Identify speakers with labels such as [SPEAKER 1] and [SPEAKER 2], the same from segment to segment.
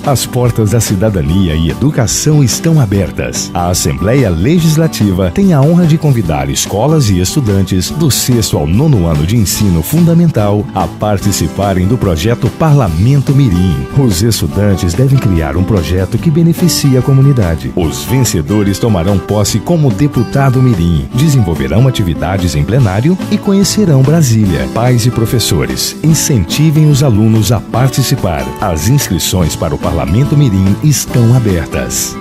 [SPEAKER 1] As portas da cidadania e educação estão abertas. A Assembleia Legislativa tem a honra de convidar escolas e estudantes do 6º ao 9º ano de ensino fundamental a participarem do projeto Parlamento Mirim. Os estudantes devem criar um projeto que beneficie a comunidade. Os vencedores tomarão posse como deputado Mirim, desenvolverão atividades em plenário e conhecerão Brasília. Pais e professores, incentivem os alunos a participar. As inscrições para o Parlamento Mirim estão abertas.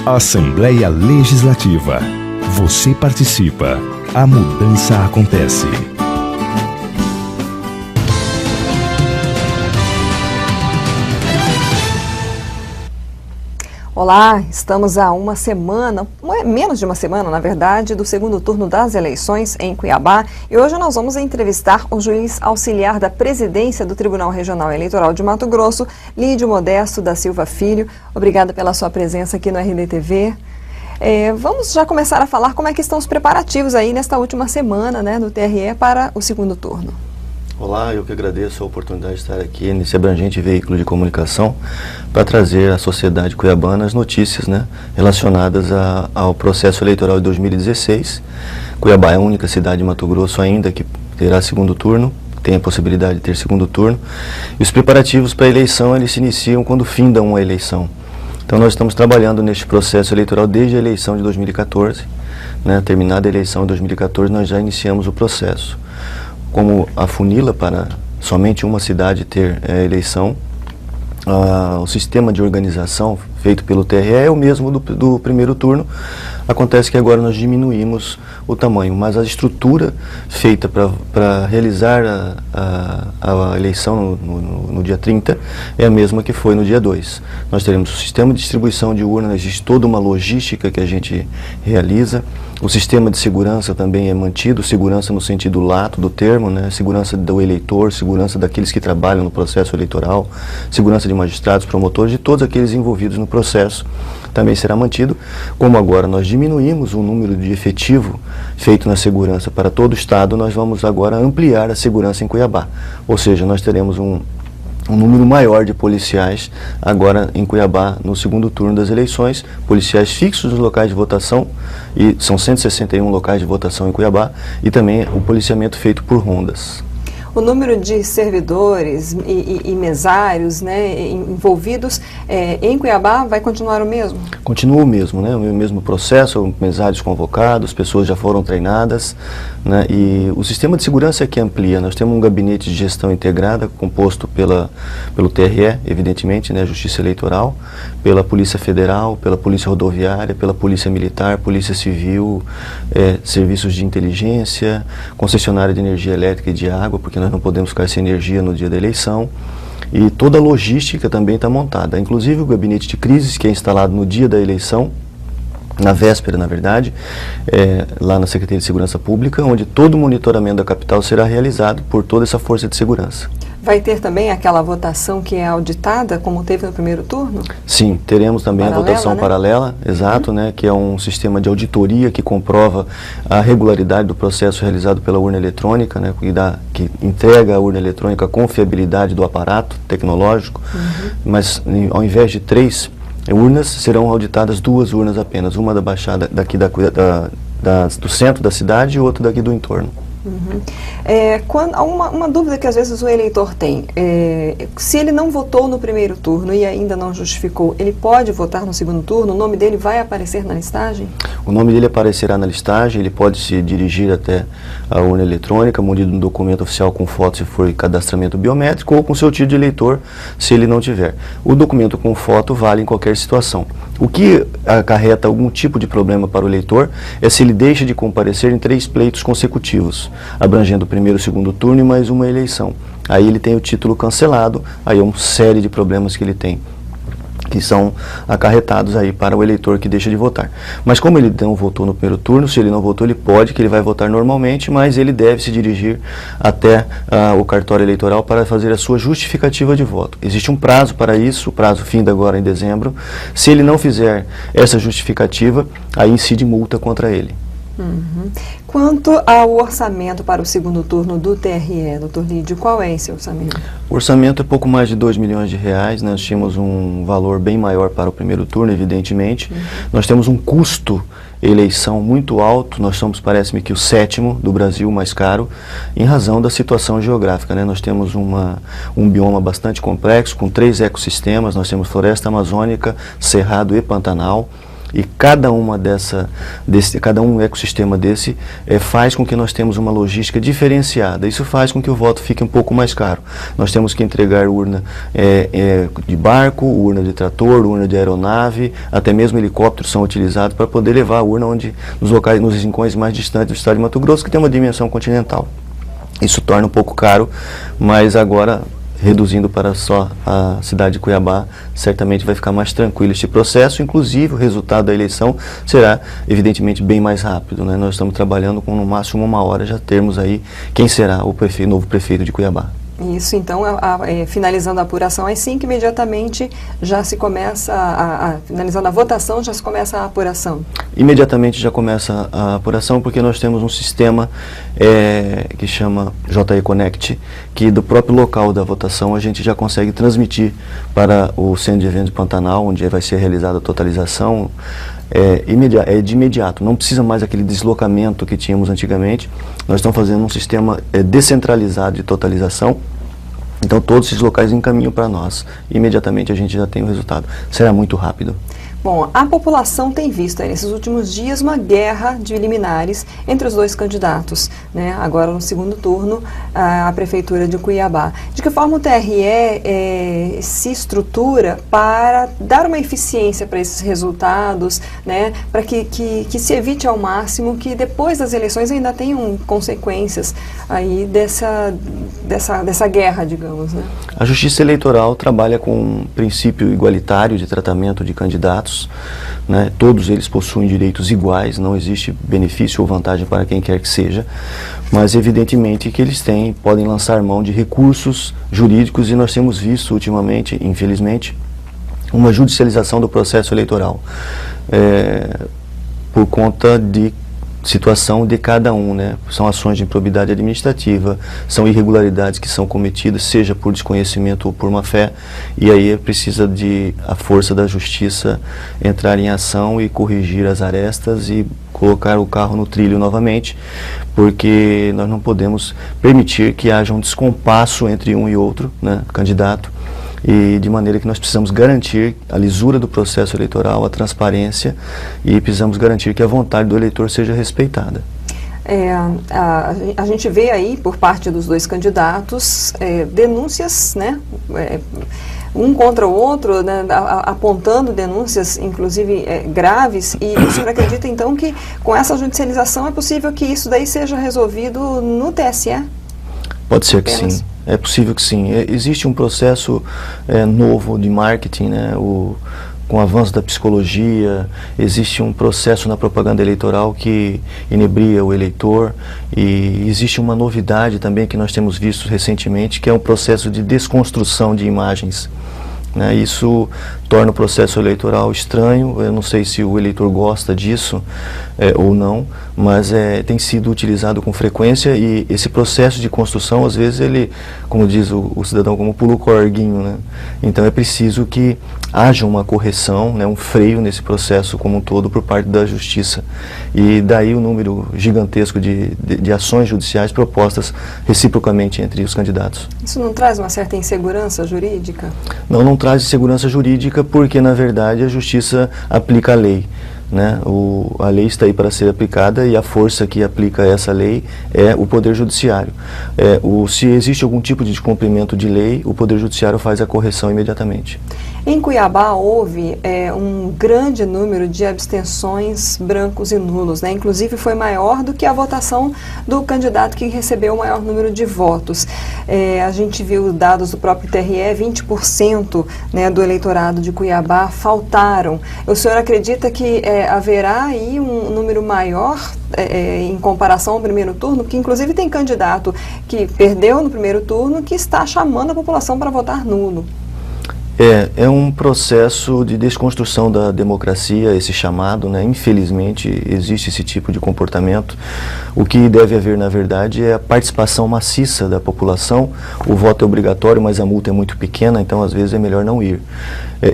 [SPEAKER 1] Assembleia Legislativa. Você participa. A mudança acontece.
[SPEAKER 2] Olá, estamos há uma semana, menos de uma semana, na verdade, do segundo turno das eleições em Cuiabá. E hoje nós vamos entrevistar o juiz auxiliar da presidência do Tribunal Regional Eleitoral de Mato Grosso, Lídio Modesto da Silva Filho. Obrigada pela sua presença aqui no RDTV. Vamos já começar a falar como é que estão os preparativos aí nesta última semana, né, do TRE para o segundo turno.
[SPEAKER 3] Olá, eu que agradeço a oportunidade de estar aqui nesse abrangente veículo de comunicação para trazer à sociedade cuiabana as notícias, né, relacionadas ao processo eleitoral de 2016. Cuiabá é a única cidade de Mato Grosso ainda que terá segundo turno, tem a possibilidade de ter segundo turno. E os preparativos para a eleição, eles se iniciam quando findam uma eleição. Então nós estamos trabalhando neste processo eleitoral desde a eleição de 2014, né, terminada a eleição de 2014, nós já iniciamos o processo. Como a funila para somente uma cidade ter eleição, o sistema de organização feito pelo TRE é o mesmo do primeiro turno. Acontece que agora nós diminuímos o tamanho, mas a estrutura feita para realizar a eleição no dia 30 é a mesma que foi no dia 2. Nós teremos o sistema de distribuição de urnas, existe toda uma logística que a gente realiza. O sistema de segurança também é mantido, segurança no sentido lato do termo, né? Segurança do eleitor, segurança daqueles que trabalham no processo eleitoral, segurança de magistrados, promotores, de todos aqueles envolvidos no processo, também será mantido. Como agora nós diminuímos o número de efetivo feito na segurança para todo o estado, nós vamos agora ampliar a segurança em Cuiabá. Ou seja, nós teremos um número maior de policiais agora em Cuiabá no segundo turno das eleições, policiais fixos nos locais de votação, e são 161 locais de votação em Cuiabá, e também o policiamento feito por rondas.
[SPEAKER 2] O número de servidores e mesários, né, envolvidos em Cuiabá vai continuar o mesmo? Continua
[SPEAKER 3] o mesmo, né, o mesmo processo, mesários convocados, pessoas já foram treinadas, né, e o sistema de segurança é que amplia. Nós temos um gabinete de gestão integrada composto pelo TRE, evidentemente, né, Justiça Eleitoral, pela Polícia Federal, pela Polícia Rodoviária, pela Polícia Militar, Polícia Civil, serviços de inteligência, concessionária de energia elétrica e de água, porque nós não podemos ficar sem energia no dia da eleição, e toda a logística também está montada, inclusive o gabinete de crises que é instalado no dia da eleição, na véspera, na verdade, lá na Secretaria de Segurança Pública, onde todo o monitoramento da capital será realizado por toda essa força de segurança.
[SPEAKER 2] Vai ter também aquela votação que é auditada, como teve no primeiro turno?
[SPEAKER 3] Sim, teremos também a votação paralela, exato, né, que é um sistema de auditoria que comprova a regularidade do processo realizado pela urna eletrônica, né, que entrega a urna eletrônica a confiabilidade do aparato tecnológico, mas ao invés de 3 urnas, serão auditadas 2 urnas apenas, uma da Baixada daqui do centro da cidade e outra daqui do entorno.
[SPEAKER 2] Uma dúvida que às vezes o eleitor tem, se ele não votou no primeiro turno e ainda não justificou, ele pode votar no segundo turno? O nome dele vai aparecer na listagem?
[SPEAKER 3] O nome dele aparecerá na listagem, ele pode se dirigir até a urna eletrônica, munido de um documento oficial com foto se for cadastramento biométrico, ou com seu título de eleitor, se ele não tiver. O documento com foto vale em qualquer situação. O que acarreta algum tipo de problema para o eleitor é se ele deixa de comparecer em 3 pleitos consecutivos, abrangendo o primeiro e o segundo turno e mais uma eleição. Aí ele tem o título cancelado, aí é uma série de problemas que ele tem, que são acarretados aí para o eleitor que deixa de votar. Mas como ele não votou no primeiro turno, se ele não votou, ele vai votar normalmente, mas ele deve se dirigir até o cartório eleitoral para fazer a sua justificativa de voto. Existe um prazo para isso, o prazo finda agora em dezembro. Se ele não fizer essa justificativa, aí incide multa contra ele.
[SPEAKER 2] Quanto ao orçamento para o segundo turno do TRE, doutor Lídio, qual é esse orçamento?
[SPEAKER 3] O orçamento é pouco mais de R$2 milhões. Nós tínhamos um valor bem maior para o primeiro turno, evidentemente. Nós temos um custo eleição muito alto, nós somos, parece-me que o 7º do Brasil mais caro, em razão da situação geográfica, né? Nós temos um bioma bastante complexo, com 3 ecossistemas, nós temos floresta amazônica, cerrado e pantanal, e cada um ecossistema desse faz com que nós temos uma logística diferenciada. Isso faz com que o voto fique um pouco mais caro. Nós temos que entregar urna de barco, urna de trator, urna de aeronave, até mesmo helicópteros são utilizados para poder levar a urna nos rincões mais distantes do estado de Mato Grosso, que tem uma dimensão continental. Isso torna um pouco caro, mas agora, reduzindo para só a cidade de Cuiabá, certamente vai ficar mais tranquilo este processo. Inclusive, o resultado da eleição será, evidentemente, bem mais rápido, né? Nós estamos trabalhando com, no máximo, 1 hora, já termos aí quem será o novo prefeito de Cuiabá.
[SPEAKER 2] Isso, então, finalizando a apuração, às 5 imediatamente já se começa, finalizando a votação, já se começa a apuração? Imediatamente já começa a apuração, porque nós temos um sistema que chama JE Connect, que do próprio local da votação a gente já consegue transmitir para o Centro de Eventos de Pantanal, onde vai ser realizada a totalização. De imediato, não precisa mais aquele deslocamento que tínhamos antigamente. Nós estamos fazendo um sistema descentralizado de totalização, então todos esses locais encaminham para nós. Imediatamente a gente já tem o resultado. Será muito rápido. Bom, a população tem visto nesses últimos dias uma guerra de liminares entre os dois candidatos, né? Agora no segundo turno, a Prefeitura de Cuiabá. De que forma o TRE se estrutura para dar uma eficiência para esses resultados, né? Para que se evite ao máximo que depois das eleições ainda tenham consequências aí dessa guerra, digamos, né? A Justiça Eleitoral trabalha com um princípio igualitário de tratamento de candidatos. Né? Todos eles possuem direitos iguais, não existe benefício ou vantagem para quem quer que seja, mas evidentemente que eles podem lançar mão de recursos jurídicos, e nós temos visto ultimamente, infelizmente, uma judicialização do processo eleitoral por conta de situação de cada um, né? São ações de improbidade administrativa, são irregularidades que são cometidas, seja por desconhecimento ou por má fé, e aí precisa a força da justiça entrar em ação e corrigir as arestas e colocar o carro no trilho novamente, porque nós não podemos permitir que haja um descompasso entre um e outro, né, candidato, e de maneira que nós precisamos garantir a lisura do processo eleitoral, a transparência, e precisamos garantir que a vontade do eleitor seja respeitada. A gente vê aí, por parte dos dois candidatos, denúncias, né, um contra o outro, né, apontando denúncias, inclusive graves, e o senhor acredita então que com essa judicialização é possível que isso daí seja resolvido no TSE? Pode ser que sim. É possível que sim. Existe um processo novo de marketing, né? Com o avanço da psicologia, existe um processo na propaganda eleitoral que inebria o eleitor, e existe uma novidade também que nós temos visto recentemente, que é um processo de desconstrução de imagens. Né? Isso torna o processo eleitoral estranho. Eu não sei se o eleitor gosta disso ou não, mas tem sido utilizado com frequência, e esse processo de construção, às vezes, ele, como diz o cidadão, como pula o corguinho, né? Então é preciso que haja uma correção, né, um freio nesse processo como um todo por parte da Justiça, e daí o número gigantesco de ações judiciais propostas reciprocamente entre os candidatos. Isso não traz uma certa insegurança jurídica? Não traz insegurança jurídica, porque na verdade a Justiça aplica a lei, né? A lei está aí para ser aplicada, e a força que aplica essa lei é o Poder Judiciário. Se existe algum tipo de descumprimento de lei, o Poder Judiciário faz a correção imediatamente. Em Cuiabá houve um grande número de abstenções brancos e nulos, né? Inclusive foi maior do que a votação do candidato que recebeu o maior número de votos. A gente viu dados do próprio TRE, 20%, né, do eleitorado de Cuiabá faltaram. O senhor acredita que haverá aí um número maior em comparação ao primeiro turno? Porque inclusive tem candidato que perdeu no primeiro turno que está chamando a população para votar nulo.
[SPEAKER 3] É um processo de desconstrução da democracia, esse chamado, né? Infelizmente existe esse tipo de comportamento. O que deve haver, na verdade, é a participação maciça da população. O voto é obrigatório, mas a multa é muito pequena, então às vezes é melhor não ir.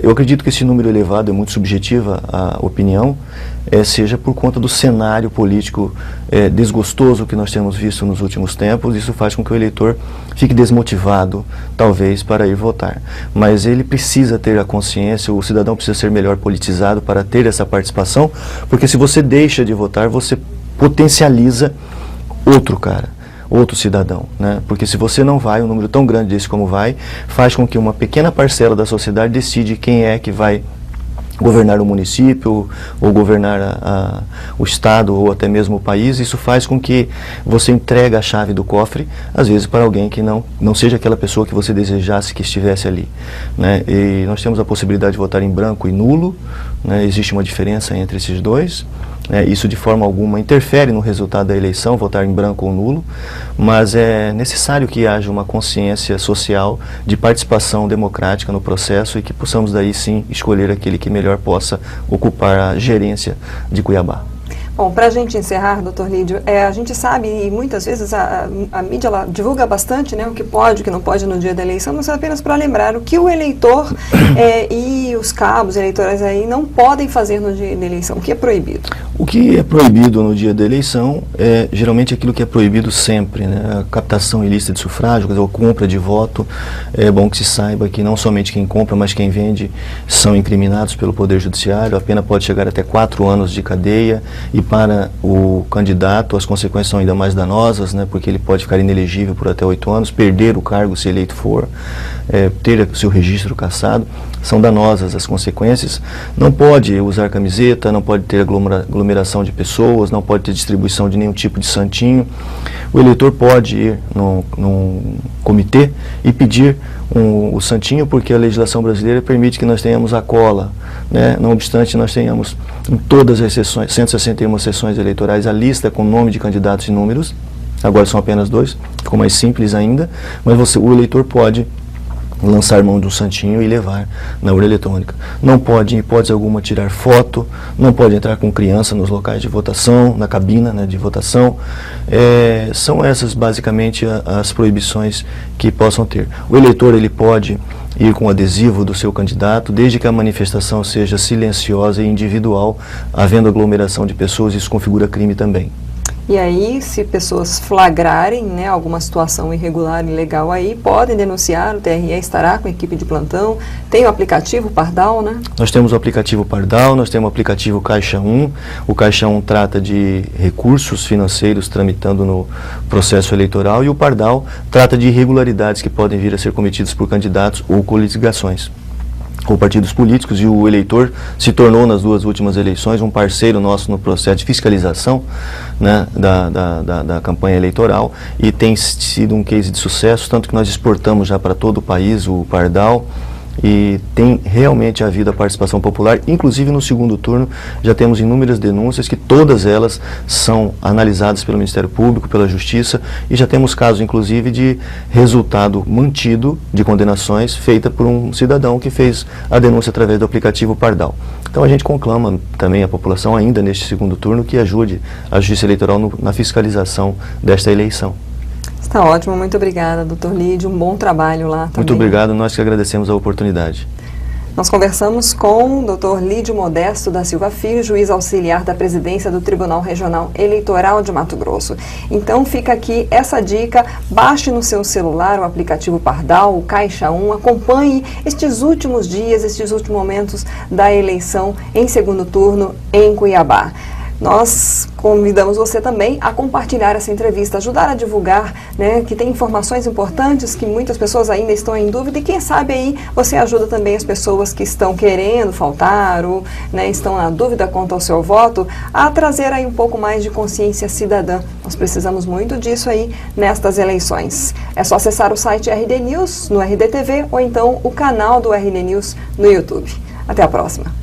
[SPEAKER 3] Eu acredito que esse número elevado, é muito subjetiva a opinião, seja por conta do cenário político desgostoso que nós temos visto nos últimos tempos. Isso faz com que o eleitor fique desmotivado, talvez, para ir votar. Mas ele precisa ter a consciência, o cidadão precisa ser melhor politizado para ter essa participação, porque se você deixa de votar, você potencializa outro cidadão, né? Porque se você não vai, um número tão grande desse como vai, faz com que uma pequena parcela da sociedade decide quem é que vai governar o município, ou governar o estado, ou até mesmo o país. Isso faz com que você entregue a chave do cofre, às vezes para alguém que não seja aquela pessoa que você desejasse que estivesse ali, né? E nós temos a possibilidade de votar em branco e nulo, né? Existe uma diferença entre esses dois. Isso de forma alguma interfere no resultado da eleição, votar em branco ou nulo, mas é necessário que haja uma consciência social de participação democrática no processo e que possamos daí sim escolher aquele que melhor possa ocupar a gerência de Cuiabá.
[SPEAKER 2] Bom, para a gente encerrar, doutor Lídio, a gente sabe, e muitas vezes a mídia ela divulga bastante, né, o que pode, o que não pode no dia da eleição, mas apenas para lembrar o que o eleitor e os cabos eleitorais aí não podem fazer no dia da eleição, o que é proibido.
[SPEAKER 3] O que é proibido no dia da eleição é geralmente aquilo que é proibido sempre, né? A captação ilícita de sufrágio, quer dizer, a compra de voto. É bom que se saiba que não somente quem compra, mas quem vende são incriminados pelo Poder Judiciário. A pena pode chegar até 4 anos de cadeia, e para o candidato as consequências são ainda mais danosas, né? Porque ele pode ficar inelegível por até 8 anos, perder o cargo se eleito for, ter seu registro cassado. São danosas as consequências. Não pode usar camiseta, não pode ter aglomeração de pessoas, não pode ter distribuição de nenhum tipo de santinho. O eleitor pode ir num comitê e pedir o santinho, porque a legislação brasileira permite que nós tenhamos a cola, né? Não obstante, nós tenhamos em todas as sessões, 161 sessões eleitorais, a lista com nome de candidatos e números. Agora são apenas 2, ficou mais simples ainda, mas o eleitor pode lançar mão de um santinho e levar na urna eletrônica. Não pode, em hipótese alguma, tirar foto, não pode entrar com criança nos locais de votação, na cabina, né, de votação. São essas basicamente as proibições que possam ter. O eleitor ele pode ir com o adesivo do seu candidato, desde que a manifestação seja silenciosa e individual, havendo aglomeração de pessoas, isso configura crime também.
[SPEAKER 2] E aí, se pessoas flagrarem, né, alguma situação irregular, ilegal aí, podem denunciar, o TRE estará com a equipe de plantão. Tem o aplicativo Pardal, né?
[SPEAKER 3] Nós temos o aplicativo Pardal, nós temos o aplicativo Caixa 1. O Caixa 1 trata de recursos financeiros tramitando no processo eleitoral, e o Pardal trata de irregularidades que podem vir a ser cometidas por candidatos ou coligações ou partidos políticos, e o eleitor se tornou nas 2 últimas eleições um parceiro nosso no processo de fiscalização, né, da campanha eleitoral, e tem sido um case de sucesso, tanto que nós exportamos já para todo o país o Pardal, e tem realmente havido a participação popular. Inclusive no segundo turno já temos inúmeras denúncias, que todas elas são analisadas pelo Ministério Público, pela Justiça, e já temos casos inclusive de resultado mantido de condenações feita por um cidadão que fez a denúncia através do aplicativo Pardal. Então a gente conclama também a população ainda neste segundo turno que ajude a Justiça Eleitoral na fiscalização desta eleição.
[SPEAKER 2] Está ótimo, muito obrigada, doutor Lídio, um bom trabalho lá também.
[SPEAKER 3] Muito obrigado, nós que agradecemos a oportunidade.
[SPEAKER 2] Nós conversamos com o doutor Lídio Modesto da Silva Filho, juiz auxiliar da presidência do Tribunal Regional Eleitoral de Mato Grosso. Então fica aqui essa dica, baixe no seu celular o aplicativo Pardal, o Caixa 1, acompanhe estes últimos dias, estes últimos momentos da eleição em segundo turno em Cuiabá. Nós convidamos você também a compartilhar essa entrevista, ajudar a divulgar, né, que tem informações importantes que muitas pessoas ainda estão em dúvida, e quem sabe aí você ajuda também as pessoas que estão querendo faltar ou, né, estão na dúvida quanto ao seu voto, a trazer aí um pouco mais de consciência cidadã. Nós precisamos muito disso aí nestas eleições. É só acessar o site RD News no RDTV ou então o canal do RD News no YouTube. Até a próxima.